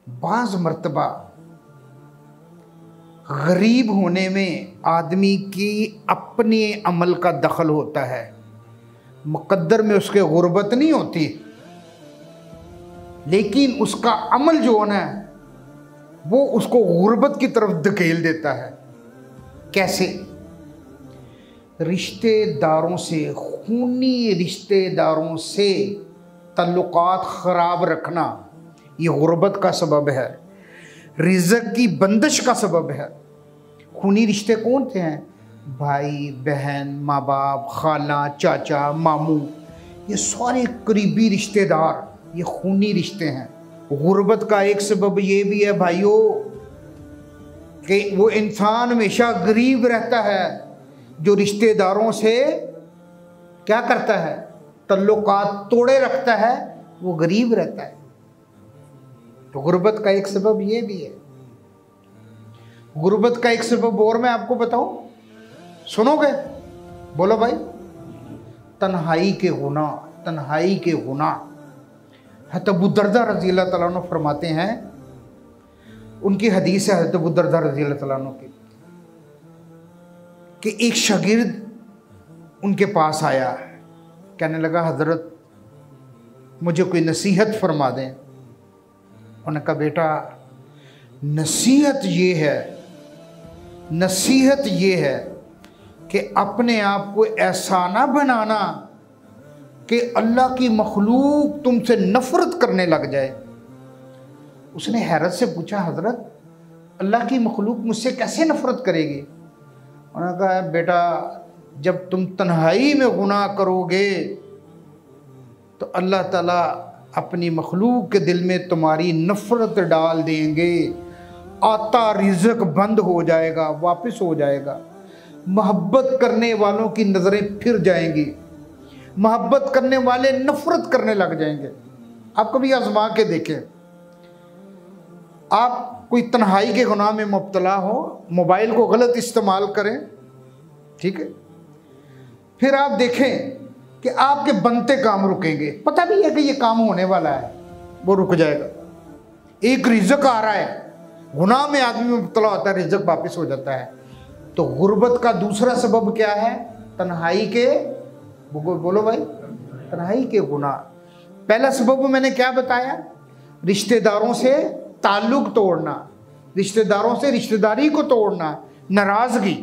बाज़ मर्तबा गरीब होने में आदमी की अपने अमल का दखल होता है, मुक़द्दर में उसके गुर्बत नहीं होती, लेकिन उसका अमल जो है ना वो उसको गुर्बत की तरफ धकेल देता है। कैसे? रिश्तेदारों से, खूनी रिश्तेदारों से ताल्लुकात ख़राब रखना ये गुर्बत का सबब है, रिज़्क़ की बंदिश का सबब है। खूनी रिश्ते कौन थे हैं? भाई बहन, माँ बाप, खाला, चाचा, मामू, ये सारे करीबी रिश्तेदार ये खूनी रिश्ते हैं। गुर्बत का एक सबब ये भी है भाइयों कि वो इंसान हमेशा गरीब रहता है जो रिश्तेदारों से क्या करता है, ताल्लुकात तोड़े रखता है, वो गरीब रहता है। तो गुर्बत का एक सबब ये भी है। गुर्बत का एक सबब और मैं आपको बताऊं, सुनोगे? बोलो भाई। तन्हाई के गुनाह, तन्हाई के गुनाह। हज़रत अबू दरदा रज़ी अल्लाह तआला अन्हु फरमाते हैं, उनकी हदीस है हज़रत अबू दरदा रज़ी अल्लाह तआला अन्हु की, कि एक शागिर्द उनके पास आया, कहने लगा हज़रत मुझे कोई नसीहत फरमा दें। उन्होंने कहा बेटा नसीहत ये है, नसीहत ये है कि अपने आप को ऐसा ना बनाना कि अल्लाह की मखलूक तुमसे नफ़रत करने लग जाए। उसने हैरत से पूछा हज़रत अल्लाह की मखलूक मुझसे कैसे नफ़रत करेगी? उन्होंने कहा बेटा जब तुम तन्हाई में गुनाह करोगे तो अल्लाह ताला अपनी मखलूक के दिल में तुम्हारी नफ़रत डाल देंगे, आता रिज़्क़ बंद हो जाएगा, वापस हो जाएगा, मोहब्बत करने वालों की नज़रें फिर जाएंगी, मोहब्बत करने वाले नफ़रत करने लग जाएंगे। आप कभी आजमा के देखें, आप कोई तन्हाई के गुनाह में मुब्तला हो, मोबाइल को गलत इस्तेमाल करें, ठीक है, फिर आप देखें कि आपके बनते काम रुकेंगे, पता भी है कि ये काम होने वाला है, वो रुक जाएगा। एक रिज़्क़ आ रहा है, गुनाह में आदमी मुब्तला होता है, रिज़्क़ वापस हो जाता है। तो गुर्बत का दूसरा सबब क्या है? तन्हाई के, बोलो भाई, तन्हाई के गुनाह। पहला सबब मैंने क्या बताया? रिश्तेदारों से ताल्लुक़ तोड़ना, रिश्तेदारों से रिश्तेदारी को तोड़ना, नाराज़गी।